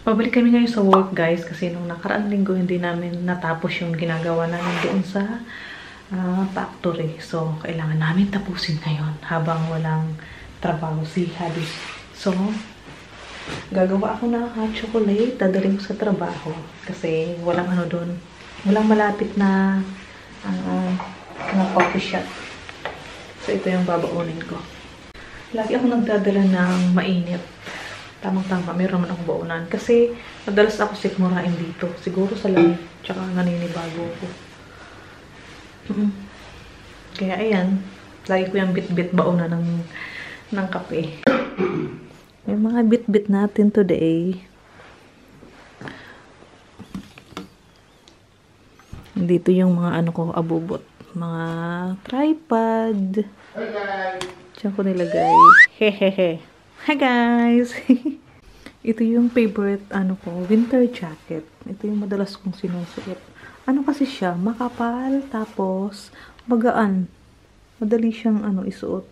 Pabalik kami ngayon sa work, guys, kasi nung nakaraang linggo hindi namin natapos yung ginagawa namin doon sa factory. So, kailangan namin tapusin ngayon habang walang trabaho si Hadi. So, gagawa ako ng hot chocolate, dadalhin ko sa trabaho kasi walang ano doon, walang malapit na coffee shop. So, ito yung babaunin ko. Lagi ako nagdadala ng mainit. Tamang-tama, meron man akong baunan. Kasi, madalas ako sikmurain dito. Siguro sa lamig. Tsaka naninibago ko. Kaya, ayan. Lagi ko yung bit-bit baunan ng kape. Yung mga bit-bit natin today. Dito yung mga ano ko, abubot. Mga tripod. Hi guys! Diyan ko nilagay. Hehehe. Hi guys! Ito yung favorite ano ko, winter jacket. Ito yung madalas kong sinusuot. Ano kasi siya, makapal, tapos magaan. Madali siyang ano isuot.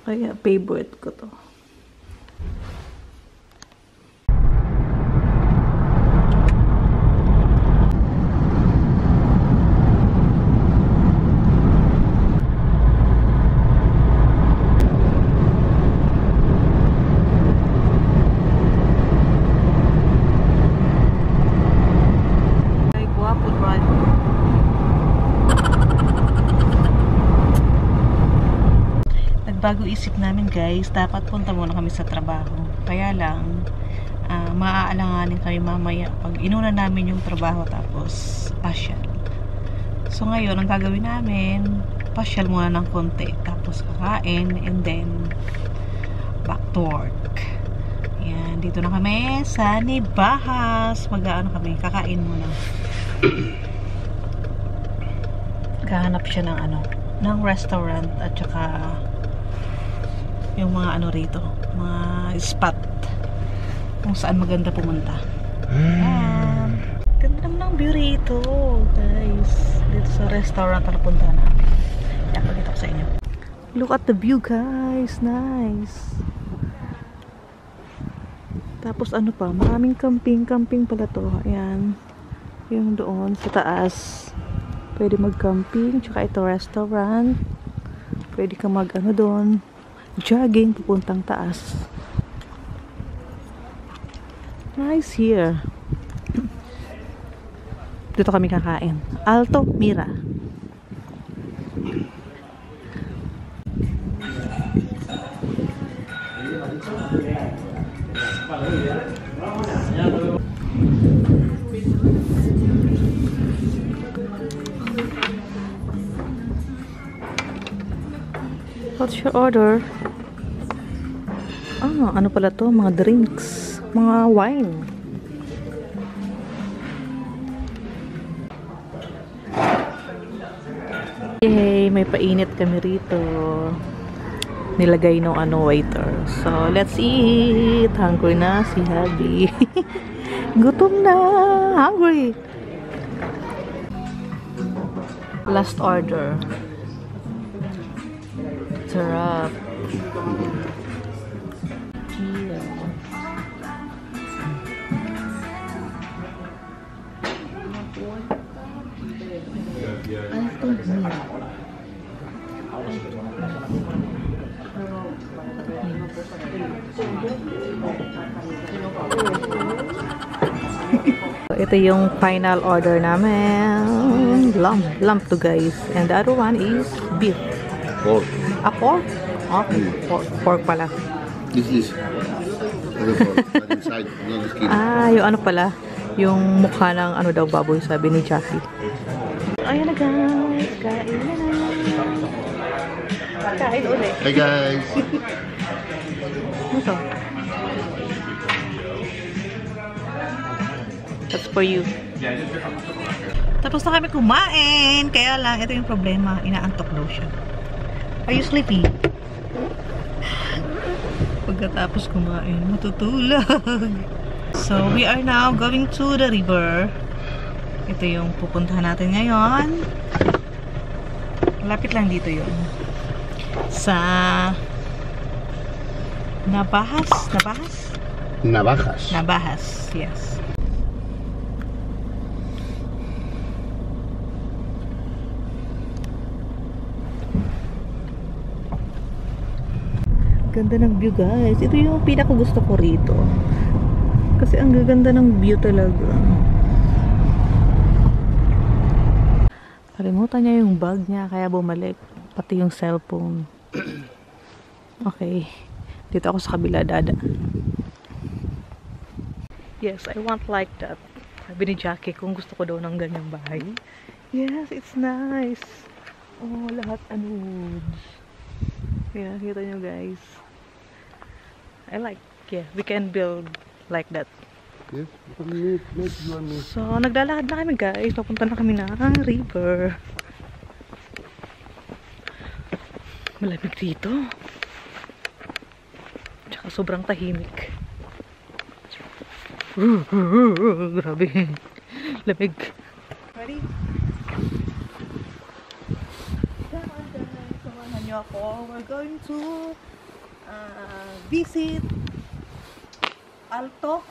Kaya favorite ko to. Bago isip namin, guys, dapat punta muna kami sa trabaho. Kaya lang, maaalanganin kami mamaya pag inuna namin yung trabaho tapos pasyal. So ngayon, ang gagawin namin, pasyal muna ng konti, tapos kakain, and then back to work. Yan, dito na kami sa Nibahas. Mag-aano kami, kakain muna. Kahanap siya ng ano, ng restaurant at saka yung mga ano rito, mga spot kung saan maganda pumunta. Ganda naman ng view rito, guys. Dito sa restaurant na punta namin. Kaya pakita ko sa inyo. Look at the view, guys. Nice. Tapos ano pa, maraming camping pala to. Ayan. Yung doon sa taas. Pwede mag-camping. Tsaka ito restaurant. Pwede ka mag ano doon, jogging pupuntang taas. Nice here. Dito kami kakain. Alto Mira. What's your order? Ano pala to? Mga drinks. Mga wine. Yay! May painit kami rito. Nilagay no ano waiter. So, let's eat! Hungry na si Habi. Gutom na! Hungry! Last order. Sarap. Ito yung final order namin. Lump to, guys. And the other one is beef. Pork. Pork? Okay. Pork pala. This is other pork, but inside, not the skin. Yung ano pala, yung mukha ng ano daw baboy, sabi ni Jackie. Ayan na, guys. Kain na. Kain ulit. Hey guys! Ano to? That's for you. Tapos na kami kumain. Kaya lang, ito yung problema. Inaantok daw siya. Are you sleepy? Pagkatapos kumain, matutulog. So, we are now going to the river. Ito yung pupuntahan natin ngayon. Lapit lang dito yun. Sa Nabahas? Navajas. Navajas, yes. Ganda ng view, guys. Ito yung pinaka gusto ko rito. Kasi ang gaganda ng view talaga. Kalimutan niya yung bag niya, kaya bumalik. Pati yung cellphone. Okay. Dito ako sa kabila, dada. Yes, I want like that. Sabi ni Jackie kung gusto ko daw ng ganyang bahay. Yes, it's nice. Oh, lahat woods. Yeah, kita nyo guys. I like, yeah, we can build like that. Yes, meet you and me. So, naglalakad na kami guys. Papunta na kami ng river. Malamig dito. Tsaka sobrang tahimik. Grabe. Lamig. Ready? Samahan niyo ako. We're going to visit Salto.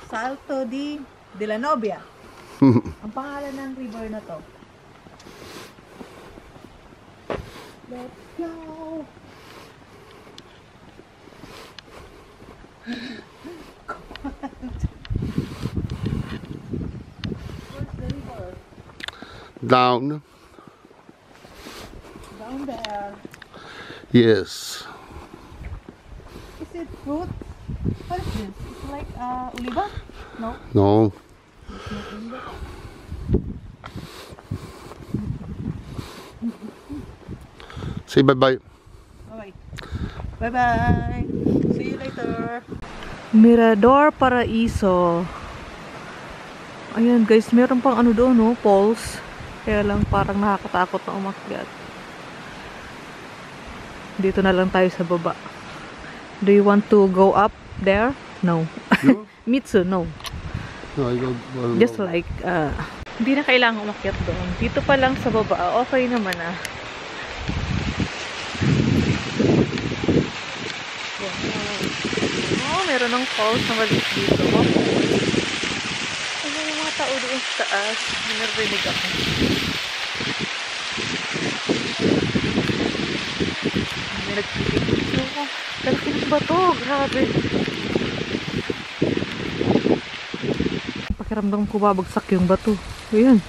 Salto de la Novia. Ang pangalan ng river na to. Let's go. Where's the river? Down. Down there. Yes. Is it fruit? What is this? It's like oliva? No? No. It's not oliva. Say bye-bye. Bye-bye. Bye-bye. See you later. Mirador Paraiso. Ayan guys, meron pang ano doon, no? Falls. Kaya lang parang nakakatakot na umakyat. Dito na lang tayo sa baba. Do you want to go up there? No. No? Mitsu, no. No, I don't. Well, Just like, hindi na kailangan umakyat doon. Dito pa lang sa baba, okay naman ah. Oh, meron ng falls na maliit dito. Ano yung mga tao doon sa taas? Minarinig ako. May nagpipigil ako. Lalaki ng bato. Grabe. Pakiramdam ko babagsak yung bato. Ayan.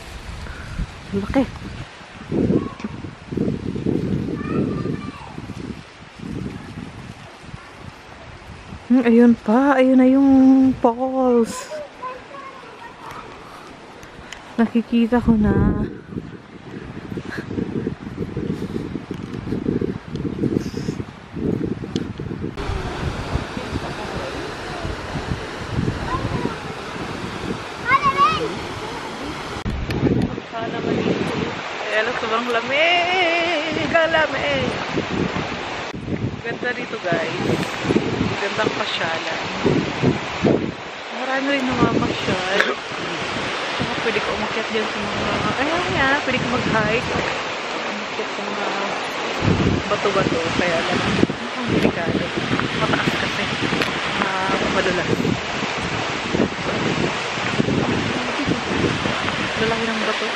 Laki. Ayun pa. Ayun na yung falls. Nakikita ko na. Sana malito. Ayan, sobrang lamig. Lamig. Ganda dito guys. Gandang pasyalan. Marami rin namamasyal. Saka pwede ka umakyat dyan sa mga... Ayan nga, pwede ka mag-hike. Umakyat sa mga bato-bato. Kaya lang, ang delikado. Mataas kasi. Madulas. Lalaki ng bato.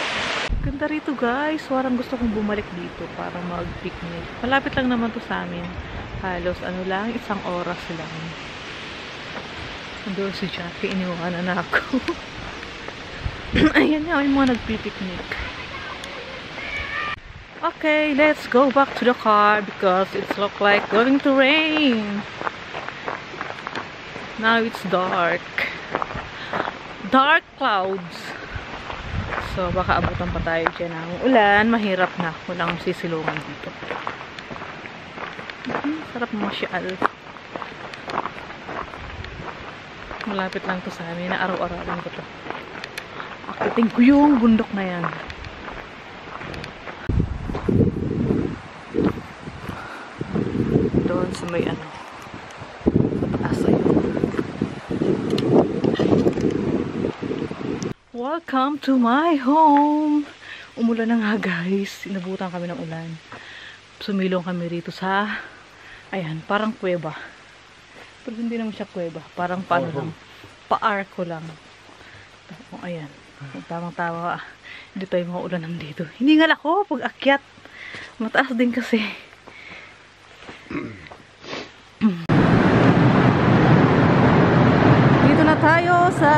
Ganda rito guys. Parang gusto kong bumalik dito para mag-picnic. Malapit lang naman to sa amin. Halos ano lang, 1 oras lang. Nandun si Jackie, iniwanan na ako. Ayan nga, may mga nagpipiknik. Okay, let's go back to the car because it looks like going to rain. Now it's dark. Dark clouds. So, baka abutan pa tayo dyan ng ulan. Mahirap na. Walang sisilungan dito. Sarap masyal. Malapit lang to sa amin. Na araw-arawan ko to. Akitin ko yung bundok na yan. Doon sa may ano. Sa taas ayun. Welcome to my home. Umulan na nga guys. Inabutan kami ng ulan. Sumilong kami rito sa ayan, parang kuweba. Pero hindi naman siya kuweba. Parang paano lang. Pa-arko lang. Oh, ayan. Tamang-tama. Hindi tayo maulan nandito. Hiningal ako pag akyat. Mataas din kasi. Dito na tayo sa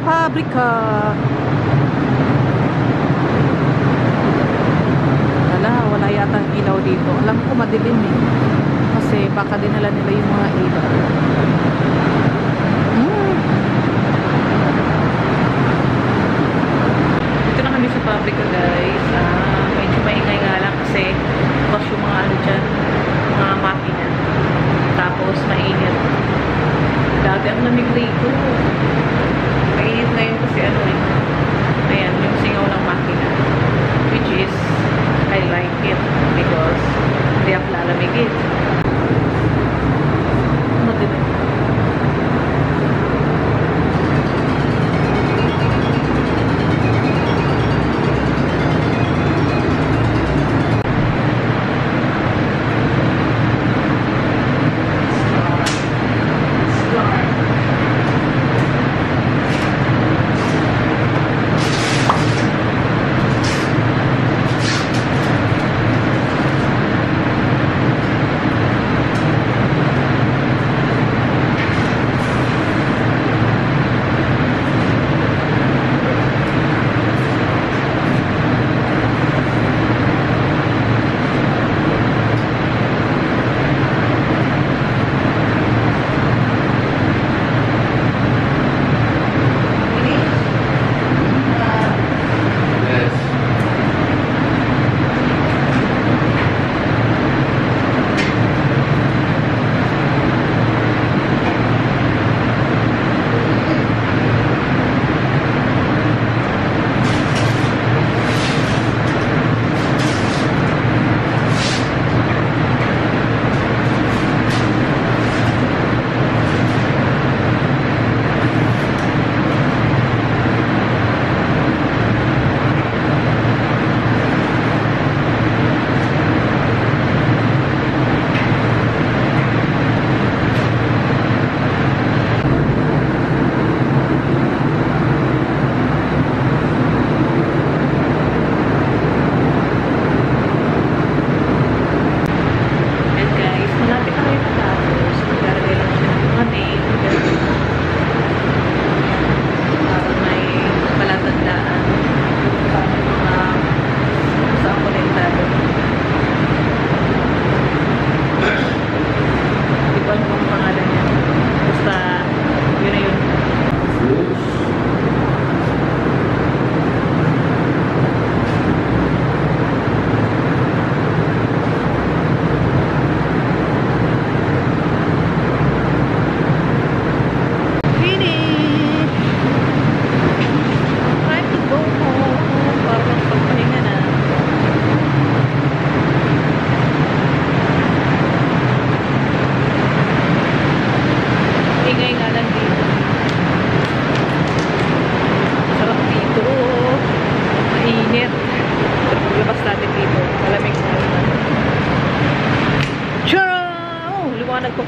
pabrika. Wala yata ang ilaw dito. Alam ko madilim eh. Kasi baka dinala nila yung mga ilaw. Dito na kami sa pabrika guys. Medyo maingay nga lang kasi bukas yung mga ano dyan, mga makina. Tapos mainit. Dati ang lamig rito. Mainit ngayon kasi ano eh. Ayan, yung singaw ng makina. Which is I like it because hindi ako lalamigin. Madilim.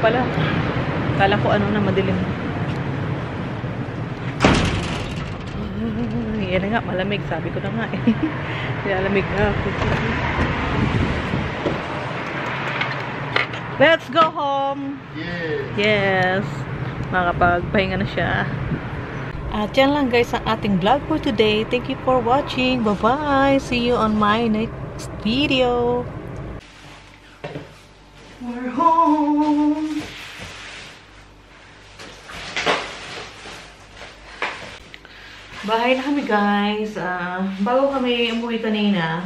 Pala. Kala ko ano na madilim. Yan nga, malamig. Sabi ko na nga eh. Malamig na ako. Let's go home! Yes! Makapagpahinga na siya. At yan lang guys ang ating vlog for today. Thank you for watching. Bye-bye! See you on my next video. We're home! Bahay na kami guys. Bago kami umuwi kanina,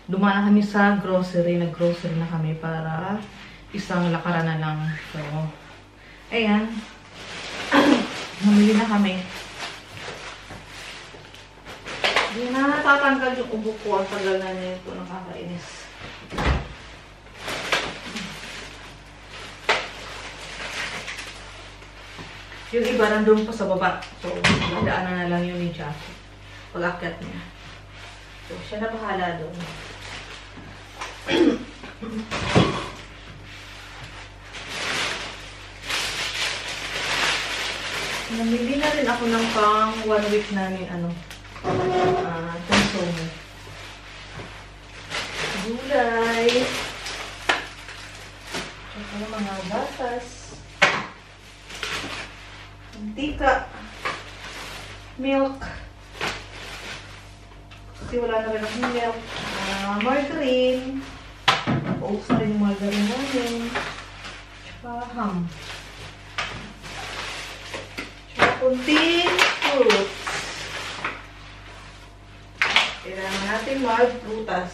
dumaan na kami sa grocery. Nag-grocery na kami para isang lakaran na lang. So, ayan. Namili na kami. Hindi na tatanggal yung ubo ko. Ang tagal na niya ito. Nakakainis. Yung iba nandun pa sa baba. So, daanan na lang yun ni Jackie. Pag-akyat niya. So, siya na bahala doon. Namili na rin ako ng pang 1 week namin, consume. Gulay. Tsaka mga gatas. Mantika. Milk. Kasi wala na rin akong milk. Margarine. Paubos na rin yung margarine namin. Tsaka ham. Kunting fruits. Kailangan natin mag-prutas.